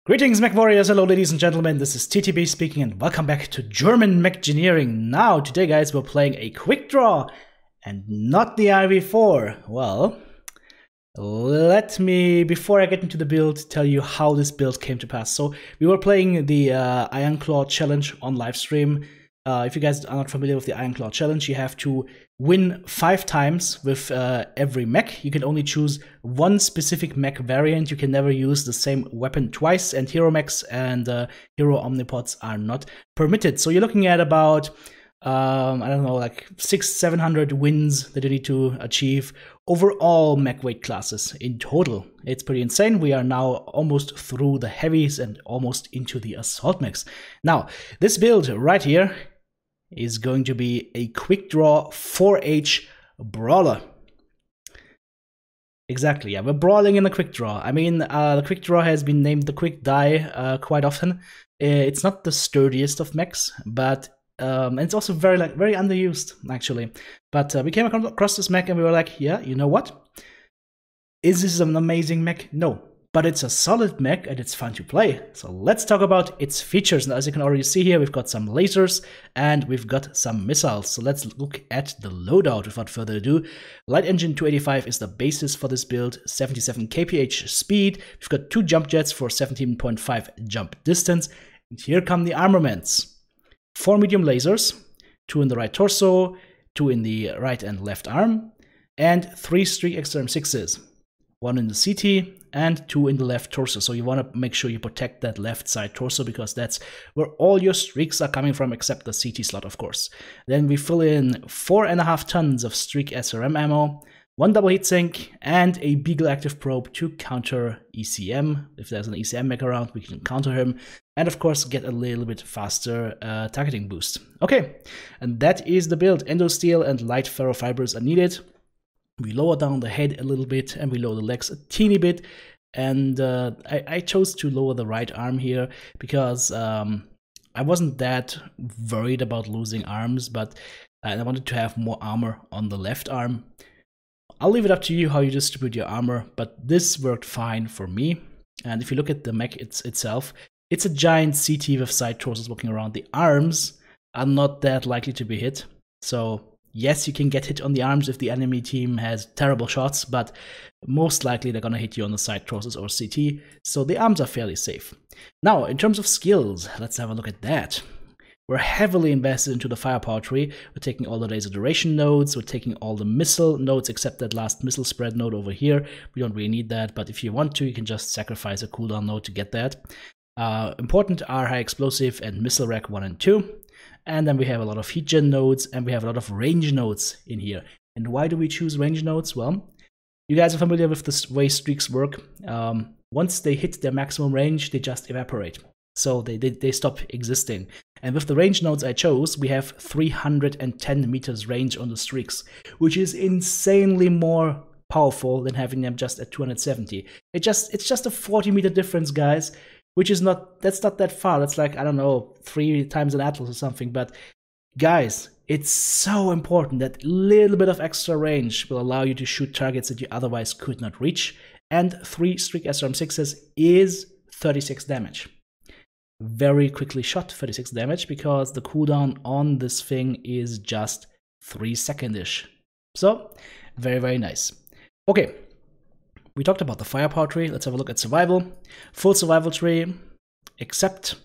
Greetings, mech warriors. Hello, ladies and gentlemen. This is TTB speaking, and welcome back to German Mechgineering. Now, today, guys, we're playing a quick draw and not the IV-4. Well, let me, before I get into the build, tell you how this build came to pass. So, we were playing the Iron Claw Challenge on live stream. If you guys are not familiar with the Iron Claw Challenge, you have to win 5 times with every mech. You can only choose one specific mech variant. You can never use the same weapon twice, and hero mechs and hero omnipods are not permitted. So you're looking at about, I don't know, like 600-700 wins that you need to achieve over all mech weight classes in total. It's pretty insane. We are now almost through the heavies and almost into the assault mechs. Now, this build right here is going to be a quick draw 4H brawler. Exactly, yeah, we're brawling in a quick draw. I mean, the quick draw has been named the quick die quite often. It's not the sturdiest of mechs, but and it's also very underused actually. But we came across this mech and we were like, yeah, you know what? Is this an amazing mech? No. But it's a solid mech and it's fun to play. So let's talk about its features. Now, as you can already see here, we've got some lasers and we've got some missiles. So let's look at the loadout without further ado. Light engine 285 is the basis for this build, 77 kph speed. We've got 2 jump jets for 17.5 jump distance. And here come the armaments. 4 medium lasers, 2 in the right torso, 2 in the right and left arm, and 3 streak XRM6s. 1 in the CT and 2 in the left torso. So you want to make sure you protect that left side torso because that's where all your streaks are coming from, except the CT slot, of course. Then we fill in 4.5 tons of streak SRM ammo, 1 double heatsink, and a Beagle active probe to counter ECM. If there's an ECM mech around, we can counter him. And of course, get a little bit faster targeting boost. Okay, and that is the build. Endo steel and light ferrofibers are needed. We lower down the head a little bit and we lower the legs a teeny bit. And I chose to lower the right arm here because I wasn't that worried about losing arms, but I wanted to have more armor on the left arm. I'll leave it up to you how you distribute your armor, but this worked fine for me. And if you look at the mech itself, it's a giant CT with side torsos walking around. The arms are not that likely to be hit. So yes, you can get hit on the arms if the enemy team has terrible shots, but most likely they're gonna hit you on the side torsos or CT, so the arms are fairly safe. Now, in terms of skills, let's have a look at that. We're heavily invested into the firepower tree. We're taking all the laser duration nodes, we're taking all the missile nodes except that last missile spread node over here. We don't really need that, but if you want to, you can just sacrifice a cooldown node to get that. Important are high explosive and missile rack 1 and 2. And then we have a lot of heat gen nodes and we have a lot of range nodes in here. And why do we choose range nodes? Well, you guys are familiar with the way streaks work. Once they hit their maximum range, they just evaporate. So they stop existing. And with the range nodes I chose, we have 310 meters range on the streaks, which is insanely more powerful than having them just at 270. It's just a 40-meter difference, guys. Which is that's not that far. That's like, I don't know, 3 times an Atlas or something. But guys, it's so important. That little bit of extra range will allow you to shoot targets that you otherwise could not reach. And 3 streak SRM6s is 36 damage. Very quickly shot 36 damage because the cooldown on this thing is just 3 seconds-ish. So, very, very nice. Okay. We talked about the firepower tree. Let's have a look at survival. Full survival tree, except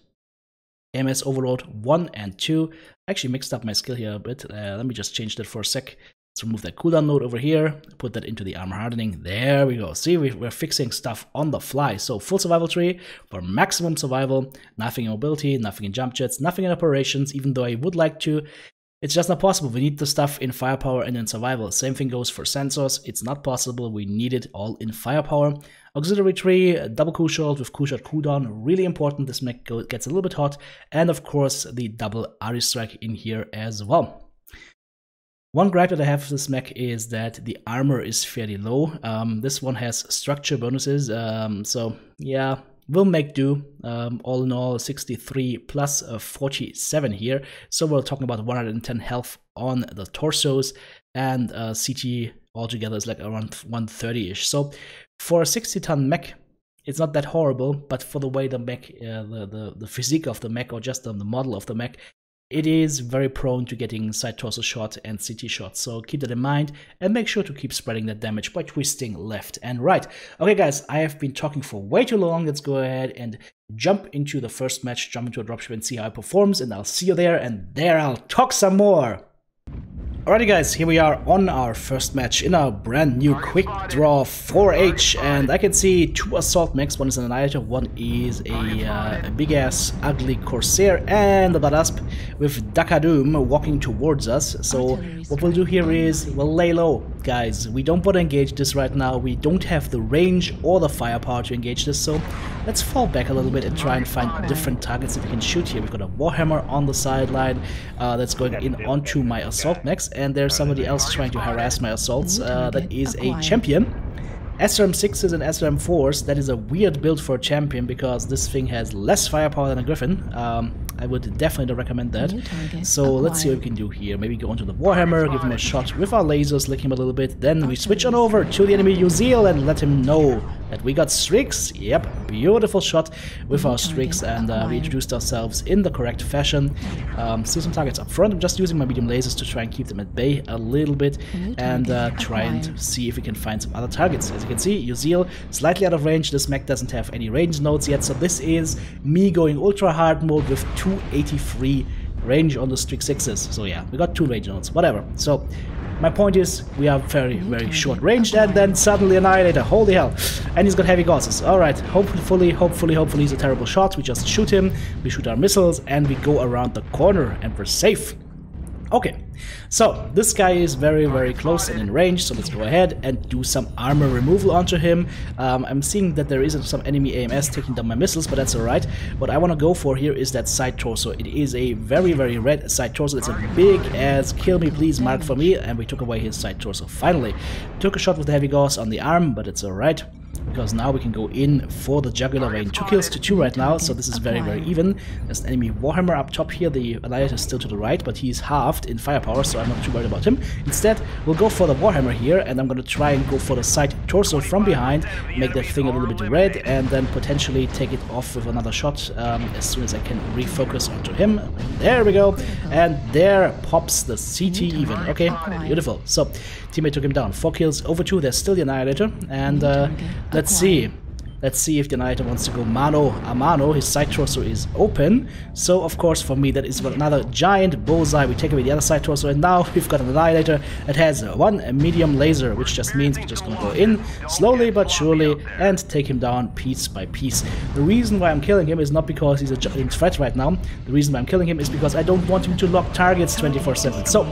MS overload 1 and 2. I actually mixed up my skill here a bit. Let me just change that for a sec. Let's remove that cooldown node over here. Put that into the armor hardening. There we go. See, we're fixing stuff on the fly. So full survival tree for maximum survival. Nothing in mobility, nothing in jump jets, nothing in operations, even though I would like to. It's just not possible. We need the stuff in firepower and in survival. Same thing goes for sensors. It's not possible. We need it all in firepower. Auxiliary tree, double cool shot with cool shot cooldown. Really important. This mech gets a little bit hot. And of course, the double Ari strike in here as well. One gripe that I have with this mech is that the armor is fairly low. This one has structure bonuses. So yeah, we'll make do. All in all, 63 plus 47 here. So we're talking about 110 health on the torsos, and CT altogether is like around 130-ish. So for a 60-ton mech, It's not that horrible, but for the way the mech, the physique of the mech, or just the model of the mech, it is very prone to getting side torso shot and CT shots. So keep that in mind and make sure to keep spreading that damage by twisting left and right. Okay guys, I have been talking for way too long. Let's go ahead and jump into the first match, jump into a dropship and see how it performs, and I'll see you there, and there I'll talk some more. Alrighty guys, here we are on our first match in our brand new Quickdraw 4H, and I can see two assault mechs. One is an Annihilator, one is a big ass ugly Corsair, and a Badasp with Dakadoom walking towards us. So what we'll do here is we'll lay low, guys. We don't want to engage this right now. We don't have the range or the firepower to engage this, so let's fall back a little bit and try and find different targets that we can shoot here. We've got a Warhammer on the sideline that's going in onto my assault mechs, and there's somebody else trying to harass my assaults. That is a champion. SRM6s and SRM4s, that is a weird build for a champion because this thing has less firepower than a Griffin. I would definitely recommend that. So let's see what we can do here. Maybe go onto the Warhammer, give him a shot with our lasers, lick him a little bit. Then we switch on over to the enemy Uziel and let him know that we got streaks. Yep, beautiful shot with our streaks, and we introduced ourselves in the correct fashion. See some targets up front. I'm just using my medium lasers to try and keep them at bay a little bit and try and see if we can find some other targets. As you can see, Uziel slightly out of range. This mech doesn't have any range nodes yet, so this is me going ultra hard mode with 283 range on the Streak 6s. So yeah, we got 2 range nodes, whatever. So my point is, we are very, very short ranged, and then suddenly Annihilator, holy hell, and he's got heavy gauzes. Alright, hopefully he's a terrible shot. We just shoot him, we shoot our missiles, and we go around the corner, and we're safe. Okay, so this guy is very, very close and in range, so let's go ahead and do some armor removal onto him. I'm seeing that there is some enemy AMS taking down my missiles, but that's alright. What I want to go for here is that side torso. It is a very, very red side torso. It's a big ass kill me please mark for me, and we took away his side torso. Finally, took a shot with the heavy gauze on the arm, but it's alright, because now we can go in for the jugular vein. 2 kills to 2 right now, so this is very, very even. There's an enemy Warhammer up top here. The Annihilator is still to the right, but he's halved in firepower, so I'm not too worried about him. Instead, we'll go for the Warhammer here, and I'm going to try and go for the side torso from behind, make that thing a little bit red, and then potentially take it off with another shot as soon as I can refocus onto him. There we go, and there pops the CT even. Okay, beautiful. So, teammate took him down. 4 kills over 2. There's still the Annihilator, and let's see if the Annihilator wants to go mano a mano. His side torso is open, so of course for me that is another giant bullseye. We take away the other side torso, and now we've got an Annihilator that has 1 medium laser, which just means we're just gonna go in slowly but surely and take him down piece by piece. The reason why I'm killing him is not because he's a giant threat right now. The reason why I'm killing him is because I don't want him to lock targets 24/7. So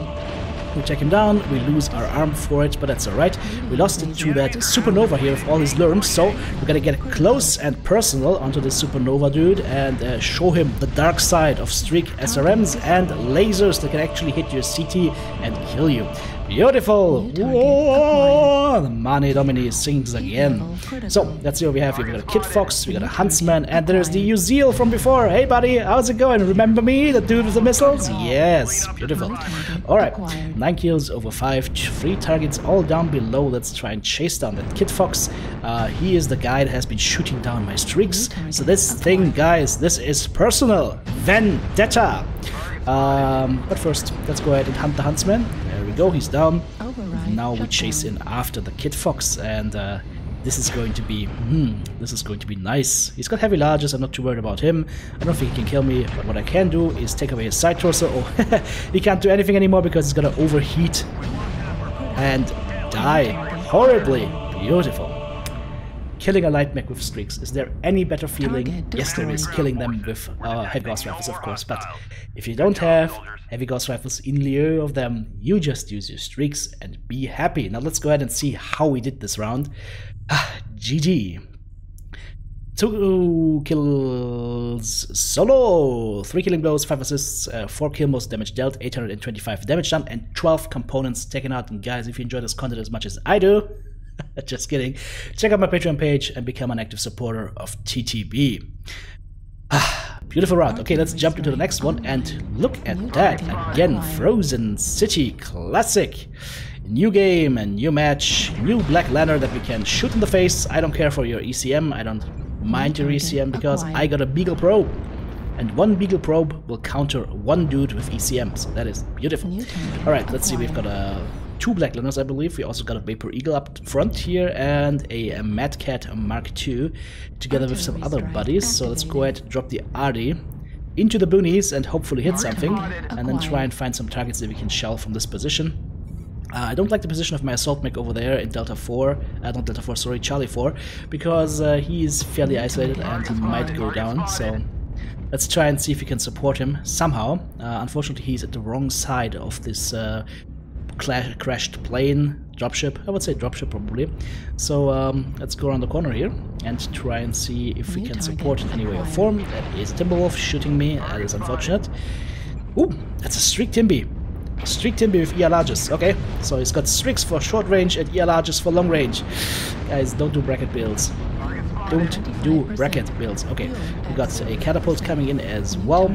we take him down, we lose our arm for it, but that's alright. We lost it to that Supernova here with all his lurms, so we gotta get close and personal onto this Supernova dude and show him the dark side of Streak SRMs and lasers that can actually hit your CT and kill you. Beautiful! Whoa! The Mane Domini sings again. So, let's see what we have here. We got a Kid Fox, we got a Huntsman, and there's the Uziel from before. Hey buddy, how's it going? Remember me? The dude with the missiles? Yes, beautiful. Alright, 9 kills over 5, 3 targets all down below. Let's try and chase down that Kid Fox. He is the guy that has been shooting down my streaks. So this thing, guys, this is personal vendetta. But first, let's go ahead and hunt the Huntsman. There we go, he's down. Now we chase in after the Kid Fox, and this is going to be nice. He's got heavy larges, I'm not too worried about him. I don't think he can kill me, but what I can do is take away his side torso. Oh, he can't do anything anymore because he's gonna overheat and die horribly. Beautiful. Killing a light mech with streaks. Is there any better feeling? Yes, there is. Killing them with heavy gauze rifles, of course. But if you don't have heavy gauze rifles in lieu of them, you just use your streaks and be happy. Now let's go ahead and see how we did this round. GG. 2 kills solo, 3 killing blows, 5 assists, 4 kill, most damage dealt, 825 damage done, and 12 components taken out. And guys, if you enjoy this content as much as I do, just kidding, check out my Patreon page and become an active supporter of TTB. Beautiful round. Okay, let's jump into the next one and look at that. Again, Frozen City Classic. New game and new match, new Black Lantern that we can shoot in the face. I don't care for your ECM, I don't mind your ECM because I got a Beagle Probe. And one Beagle Probe will counter one dude with ECM, so that is beautiful. Alright, let's see, we've got two Black Liners, I believe. We also got a Vapor Eagle up front here and a Mad Cat Mark II together with some other buddies. So let's go ahead and drop the RD into the boonies and hopefully hit something, and then try and find some targets that we can shell from this position. I don't like the position of my assault mech over there in Delta 4, not Delta 4, sorry, Charlie 4, because he is fairly isolated and he might go down, so let's try and see if we can support him somehow. Unfortunately, he's at the wrong side of this crashed plane, dropship, I would say dropship probably. So let's go around the corner here and try and see if we can support in any way or form. That is Timberwolf shooting me, that is unfortunate. Ooh, that's a Streak Timby. Streak Timby with ER larges, okay. So he's got streaks for short range and ER larges for long range. Guys, don't do bracket builds. Don't do bracket builds. Okay, we got a catapult coming in as well.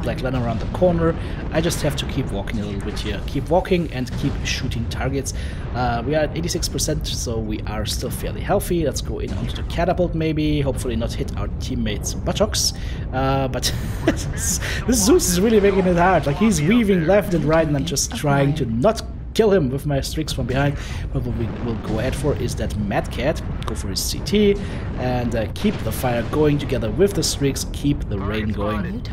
Black Lantern around the corner. I just have to keep walking a little bit here. Keep walking and keep shooting targets. We are at 86%, so we are still fairly healthy. Let's go in onto the catapult maybe. Hopefully not hit our teammates' buttocks. But this Zeus is really making it hard. Like, he's weaving left and right, and I'm just trying to not kill him with my streaks from behind. But what we will go ahead for is that Mad Cat, go for his CT, and keep the fire going together with the streaks, keep the rain going.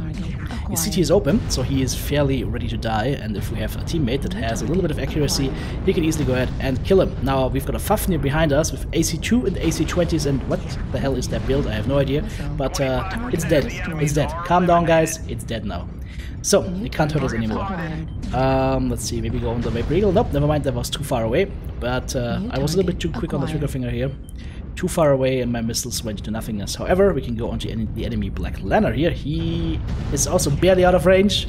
His CT is open, so he is fairly ready to die, and if we have a teammate that has a little bit of accuracy, he can easily go ahead and kill him. Now we've got a Fafnir behind us with AC2 and AC20s, and what the hell is that build? I have no idea, but it's dead. It's dead. Calm down, guys. It's dead now. So, it can't hurt us anymore. Let's see, maybe go on the Vapor Eagle. Nope, never mind, that was too far away. But I was a little bit too quick on the trigger finger here. Too far away and my missiles went to nothingness. However, we can go onto the enemy Black Lantern here. He is also barely out of range.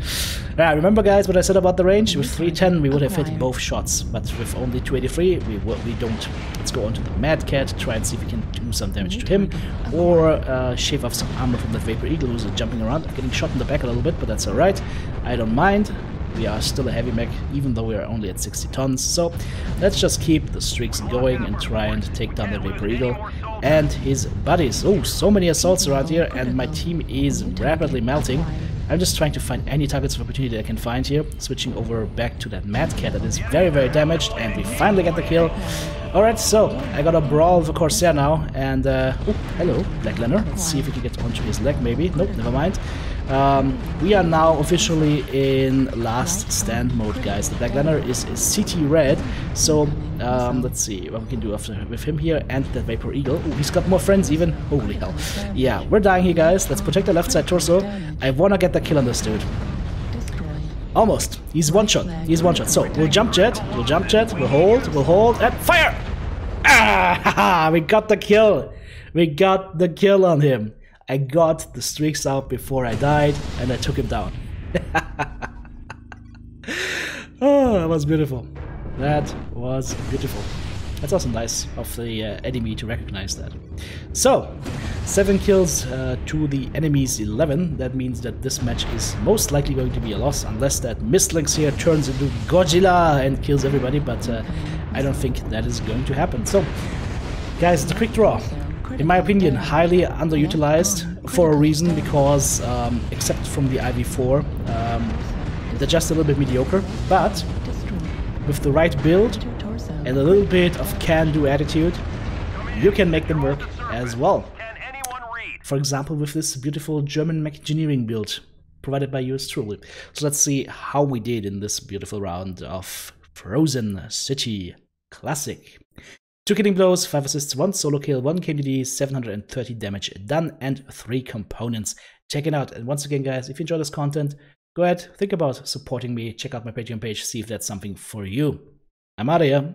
Remember, guys, what I said about the range? With 310 we would have hit both shots, but with only 283 we don't. Let's go onto the Mad Cat, try and see if we can do some damage to him, or shave off some armor from that Vapor Eagle who's jumping around. I'm getting shot in the back a little bit, but that's alright. I don't mind. We are still a heavy mech, even though we are only at 60 tons. So let's just keep the streaks going and try and take down the Vapor Eagle and his buddies. Oh, so many assaults around here, and my team is rapidly melting. I'm just trying to find any targets of opportunity that I can find here. Switching over back to that Mad Cat that is very, very damaged, and we finally get the kill. Alright, so I got a brawl of a Corsair now, and oh, hello, Black Lantern. Let's see if we can get onto his leg, maybe. Nope, never mind. We are now officially in last stand mode, guys. The Black Lantern is CT red, so let's see what we can do with him here and the Vapor Eagle. Ooh, he's got more friends even. Holy hell. Yeah, we're dying here, guys. Let's protect the left side torso. I wanna get the kill on this dude. Almost. He's one shot. He's one shot. So we'll jump jet, we'll hold, and fire! Ah, we got the kill. We got the kill on him. I got the streaks out before I died, and I took him down. Oh, that was beautiful. That was beautiful. That's also nice of the enemy to recognize that. So, 7 kills to the enemy's 11. That means that this match is most likely going to be a loss, unless that Mistlynx here turns into Godzilla and kills everybody, but I don't think that is going to happen. So, guys, the Quickdraw, in my opinion, highly underutilized for a reason, because except from the IV-4, they're just a little bit mediocre, but with the right build and a little bit of can-do attitude, you can make them work as well. For example, with this beautiful German Mechgineering build provided by yours truly. So let's see how we did in this beautiful round of Frozen City Classic. 2 killing blows, 5 assists, 1 solo kill, 1 KMD, 730 damage done, and 3 components. Check it out. And once again, guys, if you enjoy this content, go ahead, think about supporting me, check out my Patreon page, see if that's something for you. I'm out of here.